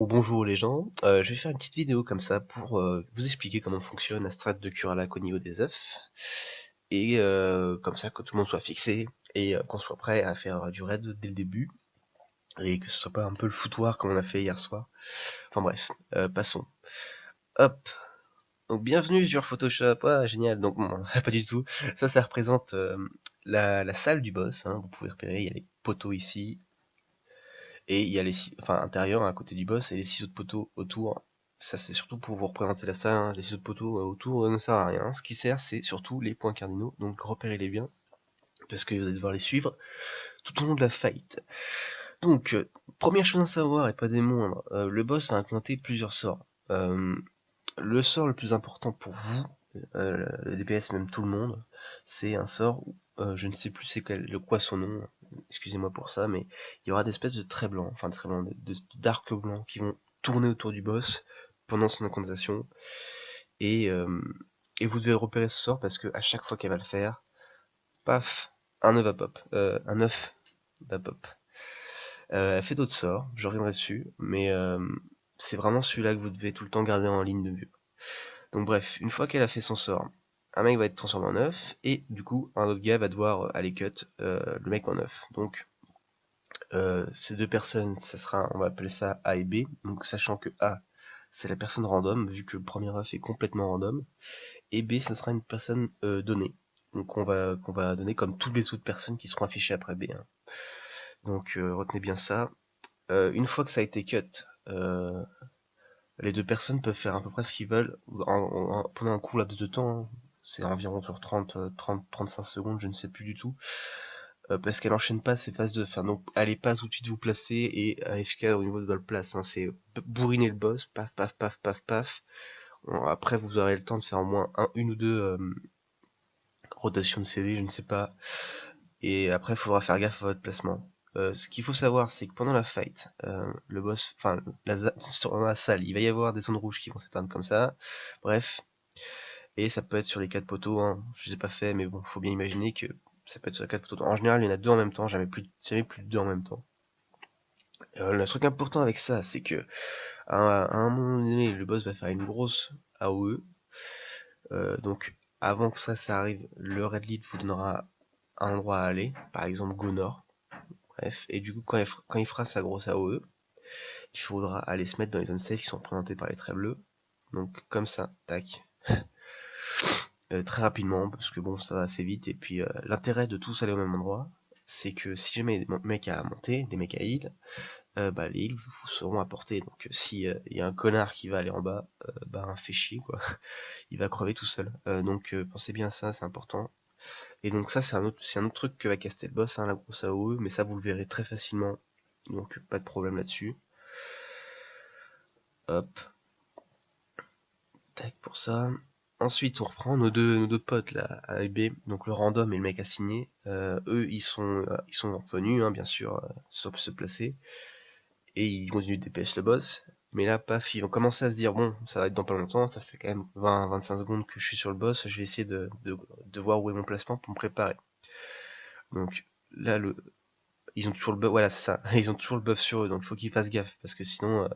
Bonjour les gens, je vais faire une petite vidéo comme ça pour vous expliquer comment fonctionne la strat de Curalac au niveau des œufs. Et comme ça que tout le monde soit fixé et qu'on soit prêt à faire du raid dès le début. Et que ce soit pas un peu le foutoir comme on a fait hier soir. Enfin bref, passons. Hop. Donc bienvenue sur Photoshop, ah génial, donc bon, pas du tout. Ça représente la salle du boss, hein. Vous pouvez repérer, il y a les poteaux ici. Et il y a enfin intérieur à côté du boss et les 6 autres poteaux autour. Ça c'est surtout pour vous représenter la salle, hein. Les 6 autres poteaux autour ne servent à rien. Ce qui sert c'est surtout les points cardinaux, donc repérez-les bien, parce que vous allez devoir les suivre tout au long de la fight. Donc, première chose à savoir et pas des moindres, le boss va implémenter plusieurs sorts. Le sort le plus important pour vous, le DPS même tout le monde, c'est un sort où, je ne sais plus c'est quoi son nom, excusez-moi pour ça, mais il y aura des espèces de traits blancs, enfin de traits blancs, d'arcs blancs qui vont tourner autour du boss pendant son incantation, et, euh, et vous devez repérer ce sort parce que à chaque fois qu'elle va le faire, paf, un œuf va pop, un œuf va pop. Elle fait d'autres sorts, je reviendrai dessus, mais c'est vraiment celui-là que vous devez tout le temps garder en ligne de vue. Donc bref, une fois qu'elle a fait son sort, un mec va être transformé en œuf, et du coup, un autre gars va devoir aller cut le mec en œuf. Donc, ces deux personnes, ça sera, on va appeler ça A et B, donc sachant que A, c'est la personne random, vu que le premier œuf est complètement random, et B, ça sera une personne donnée. Donc qu'on va donner comme toutes les autres personnes qui seront affichées après B, hein. Donc retenez bien ça. Une fois que ça a été cut, les deux personnes peuvent faire à peu près ce qu'ils veulent pendant un court laps de temps, hein. C'est environ sur 35 secondes, je ne sais plus du tout. Parce qu'elle enchaîne pas ses phases de fin. Donc elle est pas tout de suite vous placer et AFK au niveau de votre place, hein. C'est bourriner le boss, paf paf paf paf paf. Bon, après vous aurez le temps de faire au moins une ou deux rotations de CV, je ne sais pas. Et après il faudra faire gaffe à votre placement. Ce qu'il faut savoir, c'est que pendant la fight, le boss, enfin dans la salle, il va y avoir des zones rouges qui vont s'éteindre comme ça. Bref, et ça peut être sur les 4 poteaux, hein. Je les ai pas fait, mais bon, faut bien imaginer que ça peut être sur les 4 poteaux. En général, il y en a deux en même temps, jamais plus de deux en même temps. Le truc important avec ça, c'est que à un moment donné, le boss va faire une grosse AOE. Donc, avant que ça arrive, le red lead vous donnera un endroit à aller, par exemple Go Nord. Bref, et du coup, quand il fera sa grosse AOE, il faudra aller se mettre dans les zones safe qui sont représentées par les traits bleus. Donc, comme ça, tac. Très rapidement, parce que bon, ça va assez vite. Et puis, l'intérêt de tous aller au même endroit, c'est que si jamais il y a des mecs à monter, des mecs à heal, bah les heals vous seront apportés. Donc, si il y a un connard qui va aller en bas, bah fait chier quoi. Il va crever tout seul. Donc, pensez bien à ça, c'est important. Et donc ça, c'est un autre truc que va caster le boss, hein, la grosse AOE, mais ça vous le verrez très facilement. Donc, pas de problème là-dessus. Hop, tac pour ça. Ensuite, on reprend nos deux potes là, A et B, donc le random et le mec assigné. Eux, ils sont revenus, hein, bien sûr, se placer, et ils continuent de DPS le boss. Mais là, paf, ils vont commencer à se dire bon, ça va être dans pas longtemps, ça fait quand même 20-25 secondes que je suis sur le boss, je vais essayer de voir où est mon placement pour me préparer. Donc là, ils ont toujours le buff, voilà, c'est ça, ils ont toujours le buff sur eux, donc il faut qu'ils fassent gaffe, parce que sinon,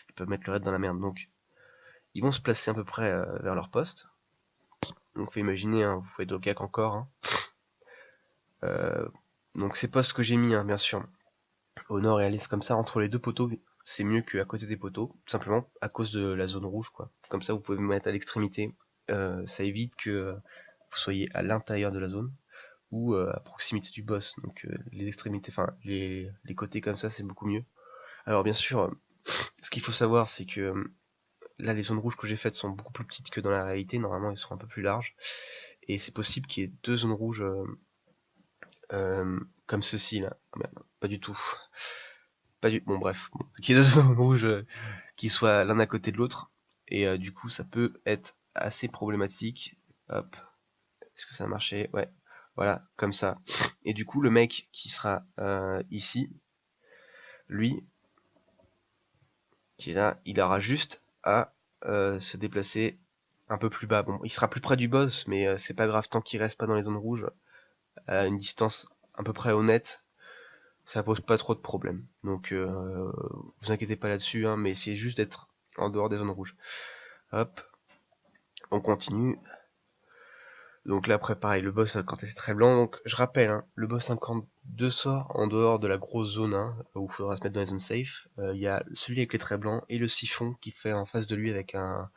ils peuvent mettre le raid dans la merde. Donc, ils vont se placer à peu près vers leur poste. Donc, faut imaginer, hein, vous pouvez être au cac encore, hein. Euh, donc ces postes que j'ai mis, hein, bien sûr, au nord et à l'est comme ça, entre les deux poteaux, c'est mieux qu'à côté des poteaux, tout simplement à cause de la zone rouge, quoi. Comme ça, vous pouvez vous mettre à l'extrémité. Ça évite que vous soyez à l'intérieur de la zone ou à proximité du boss. Donc les extrémités, enfin les côtés comme ça, c'est beaucoup mieux. Alors bien sûr, ce qu'il faut savoir, c'est que là, les zones rouges que j'ai faites sont beaucoup plus petites que dans la réalité. Normalement, elles sont un peu plus larges. Et c'est possible qu'il y ait deux zones rouges comme ceci là. Ah, merde, pas du tout. Pas du. Bon bref, bon, qu'il y ait deux zones rouges qui soient l'un à côté de l'autre. Et du coup, ça peut être assez problématique. Hop, est-ce que ça a marché? Ouais, voilà, comme ça. Et du coup, le mec qui sera ici, lui, qui est là, il aura juste à se déplacer un peu plus bas. Bon, il sera plus près du boss, mais c'est pas grave tant qu'il reste pas dans les zones rouges, à une distance à peu près honnête. ça pose pas trop de problèmes. Donc vous inquiétez pas là-dessus, hein, mais essayez juste d'être en dehors des zones rouges. Hop, on continue. Donc là après pareil, le boss quand c'est très blanc, donc je rappelle, hein, le boss 52 sort en dehors de la grosse zone, hein, où il faudra se mettre dans les zones safe. Il y a celui avec les traits blancs et le siphon qui fait en face de lui avec un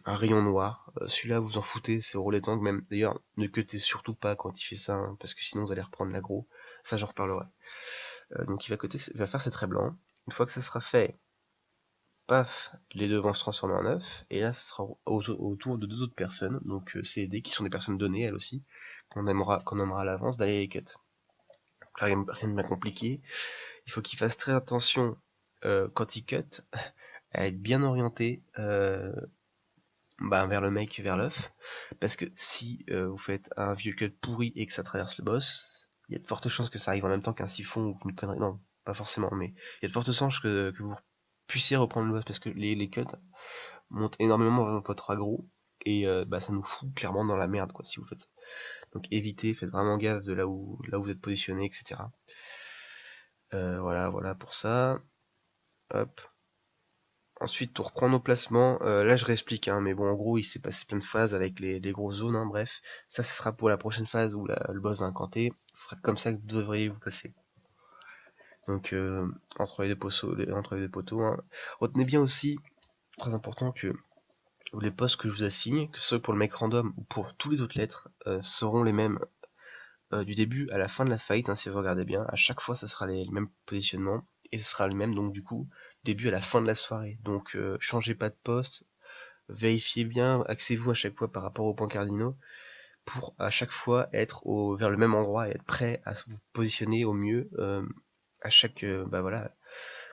rayon noir. Celui-là vous en foutez, c'est au roulet tank même. D'ailleurs, ne cuttez surtout pas quand il fait ça, hein, parce que sinon vous allez reprendre l'aggro. Ça j'en reparlerai. Donc il va faire ses traits blancs. Une fois que ça sera fait, paf, les deux vont se transformer en œufs, et là ce sera autour de deux autres personnes, donc CED, qui sont des personnes données elles aussi, qu'on nommera à l'avance d'aller les cut. Donc là, rien de bien compliqué, il faut qu'ils fassent très attention quand ils cut, à être bien orientés vers le mec, vers l'œuf, parce que si vous faites un vieux cut pourri et que ça traverse le boss, il y a de fortes chances que ça arrive en même temps qu'un siphon ou qu'une connerie, non, pas forcément, mais il y a de fortes chances que vous puissiez reprendre le boss, parce que les cuts monte énormément votre aggro et ça nous fout clairement dans la merde quoi si vous faites ça. Donc évitez, faites vraiment gaffe de là où vous êtes positionné, etc. Voilà pour ça. Hop. Ensuite, on reprend nos placements. Là, je réexplique, hein, mais bon, en gros, il s'est passé plein de phases avec les grosses zones. Hein, bref, ça, ce sera pour la prochaine phase où le boss va incanter. Ce sera comme ça que vous devriez vous passer. Donc, entre les deux poteaux. Hein. Retenez bien aussi, très important, que les postes que je vous assigne, que ce soit pour le mec random ou pour tous les autres lettres, seront les mêmes du début à la fin de la fight, hein, si vous regardez bien. À chaque fois, ça sera les mêmes positionnements, et ce sera le même, donc du coup, début à la fin de la soirée. Donc, changez pas de poste, vérifiez bien, axez-vous à chaque fois par rapport aux points cardinaux, pour à chaque fois être vers le même endroit et être prêt à vous positionner au mieux à chaque, voilà,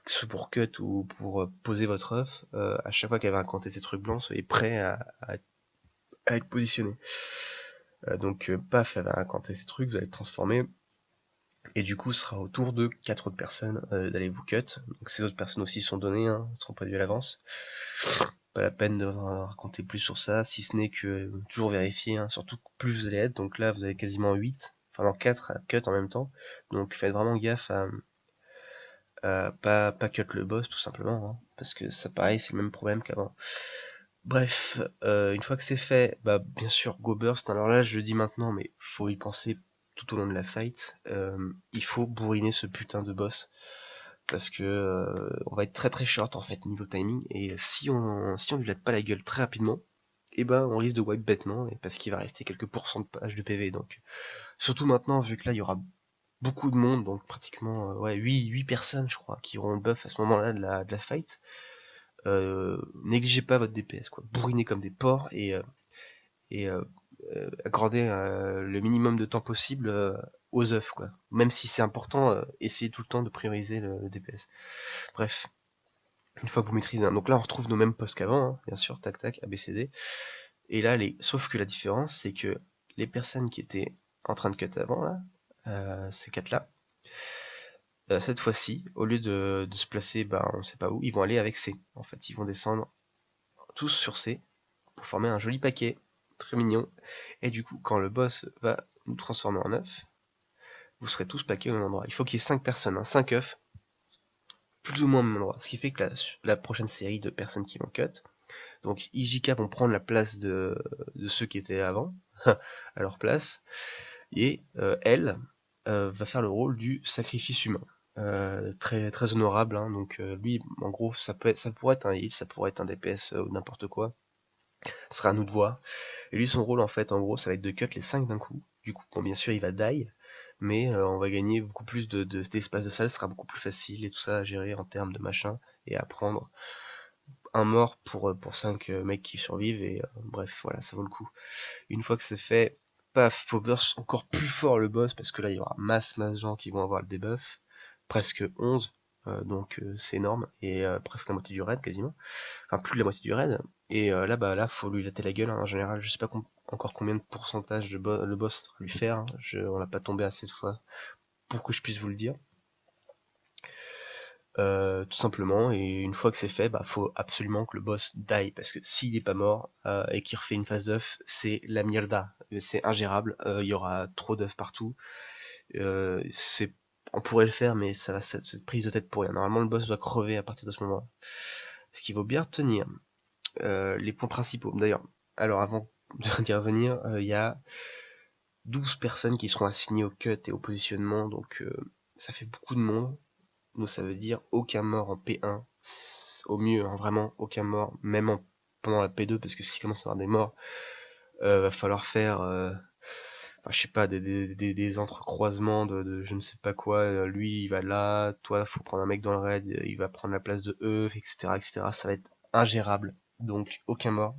que ce soit pour cut ou pour poser votre œuf, à chaque fois qu'elle va raconter ces trucs blancs, soyez prêt à être positionné. Donc paf, elle va raconter ces trucs, vous allez être transformé, et du coup ce sera au tour de 4 autres personnes d'aller vous cut. Donc ces autres personnes aussi sont données, hein, ne seront pas vues à l'avance. Pas la peine de raconter plus sur ça, si ce n'est que toujours vérifier, hein, surtout plus vous allez être, donc là vous avez quasiment 8, enfin non 4 cut en même temps, donc faites vraiment gaffe à pas cut le boss tout simplement, hein, parce que ça pareil c'est le même problème qu'avant. Bref, une fois que c'est fait, bien sûr, go burst. Alors là, je le dis maintenant, mais faut y penser tout au long de la fight. Il faut bourriner ce putain de boss parce que on va être très très short en fait niveau timing. Et si on lui lette pas la gueule très rapidement, on risque de wipe bêtement et parce qu'il va rester quelques pourcents de page de PV. Donc surtout maintenant, vu que là il y aura beaucoup de monde, donc pratiquement 8 personnes je crois qui auront le buff à ce moment-là de la fight. Négligez pas votre DPS quoi, bourrinez comme des porcs et accordez le minimum de temps possible aux œufs quoi. Même si c'est important, essayez tout le temps de prioriser le DPS. Bref, une fois que vous maîtrisez, hein. Donc là on retrouve nos mêmes postes qu'avant, hein, bien sûr, tac tac, ABCD. Et là sauf que la différence c'est que les personnes qui étaient en train de cut avant là, ces quatre là, cette fois-ci, au lieu de se placer, on sait pas où, ils vont aller avec C. En fait, ils vont descendre tous sur C pour former un joli paquet, très mignon. Et du coup, quand le boss va nous transformer en œuf, vous serez tous paqués au même endroit. Il faut qu'il y ait 5 personnes, hein, 5 œufs, plus ou moins au même endroit. Ce qui fait que la prochaine série de personnes qui vont cut, donc IJK vont prendre la place de ceux qui étaient avant, à leur place, et elle va faire le rôle du sacrifice humain. Très très honorable, hein, donc lui en gros ça pourrait être un heal, ça pourrait être un DPS ou n'importe quoi, ce sera à nous de voir. Et lui son rôle en fait en gros ça va être de cut les 5 d'un coup, du coup bon bien sûr il va die, mais on va gagner beaucoup plus d'espace de salle, ce sera beaucoup plus facile et tout ça à gérer en termes de machin, et à prendre un mort pour 5 mecs qui survivent, et bref voilà ça vaut le coup. Une fois que c'est fait, paf, faut burst encore plus fort le boss, parce que là il y aura masse de gens qui vont avoir le debuff, presque 11, donc c'est énorme, et presque la moitié du raid quasiment, enfin plus de la moitié du raid, et là faut lui latter la gueule, hein, en général, je sais pas encore combien de pourcentage le boss lui faire, hein, on l'a pas tombé assez de fois pour que je puisse vous le dire. Tout simplement, et une fois que c'est fait, faut absolument que le boss die, parce que s'il est pas mort et qu'il refait une phase d'œuf, c'est la mierda, c'est ingérable, il y aura trop d'œufs partout, c'est On pourrait le faire, mais ça va cette prise de tête pour rien. Normalement, le boss doit crever à partir de ce moment-là. Ce qui vaut bien retenir. Les points principaux. D'ailleurs, alors avant d'y revenir, il y a 12 personnes qui seront assignées au cut et au positionnement, donc ça fait beaucoup de monde. Donc ça veut dire aucun mort en P1, au mieux, hein, vraiment aucun mort, même pendant la P2, parce que s'il commence à avoir des morts, va falloir faire, enfin, je sais pas, des entrecroisements de je ne sais pas quoi. Lui il va là, toi faut prendre un mec dans le raid, il va prendre la place de eux, etc., etc. Ça va être ingérable, donc aucun mort.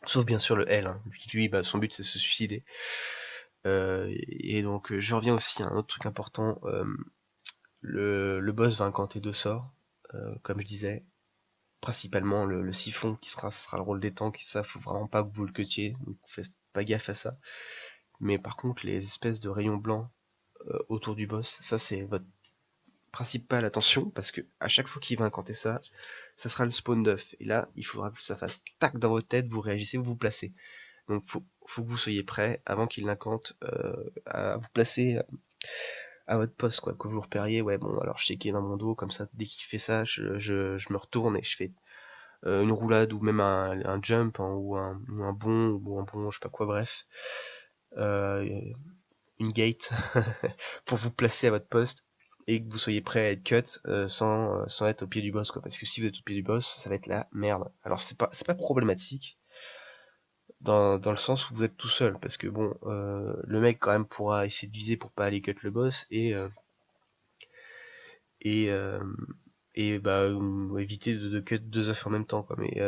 Sauf bien sûr le L, hein. Lui, bah, son but c'est de se suicider. Et donc je reviens aussi à un autre truc important. Le boss va incanter 2 sorts, comme je disais. Principalement le siphon qui sera le rôle des tanks. Ça, faut vraiment pas que vous le cutiez, donc faites pas gaffe à ça. Mais par contre, les espèces de rayons blancs autour du boss, ça c'est votre principale attention, parce que à chaque fois qu'il va incanter ça, ça sera le spawn d'œuf. Et là, il faudra que ça fasse tac dans votre tête, vous réagissez, vous vous placez. Donc faut que vous soyez prêt avant qu'il l'incante à vous placer à votre poste, quoi, que vous repériez. Ouais, bon, alors je sais qu'il est dans mon dos, comme ça, dès qu'il fait ça, je me retourne et je fais une roulade ou même un jump, hein, ou un bond, je sais pas quoi, bref, euh, une gate pour vous placer à votre poste et que vous soyez prêt à être cut sans être au pied du boss, quoi, parce que si vous êtes au pied du boss, ça va être la merde. Alors c'est pas problématique dans le sens où vous êtes tout seul, parce que bon, le mec quand même pourra essayer de viser pour pas aller cut le boss et euh, et bah éviter de cut 2 œufs en même temps, quoi. Mais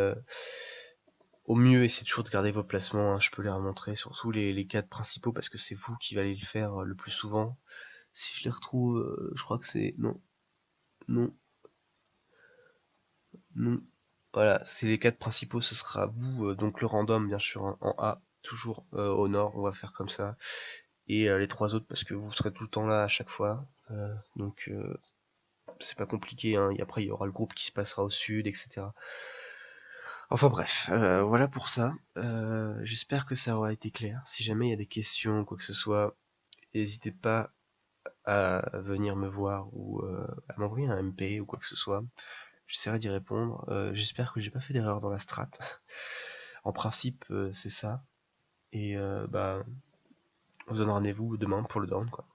au mieux, essayez toujours de garder vos placements, hein. Je peux les remontrer, surtout les 4 principaux, parce que c'est vous qui allez le faire le plus souvent. Si je les retrouve, je crois que c'est non, non, non. Voilà, c'est les 4 principaux, ce sera vous, donc le random bien sûr, hein, en A, toujours au nord, on va faire comme ça, et les 3 autres parce que vous serez tout le temps là à chaque fois, donc c'est pas compliqué, hein, et après il y aura le groupe qui se passera au sud, etc. Enfin bref, voilà pour ça. J'espère que ça aura été clair. Si jamais il y a des questions, quoi que ce soit, n'hésitez pas à venir me voir ou à m'envoyer un MP ou quoi que ce soit. J'essaierai d'y répondre. J'espère que j'ai pas fait d'erreur dans la strat. En principe, c'est ça. Et bah, on se donne rendez-vous demain pour le down, quoi.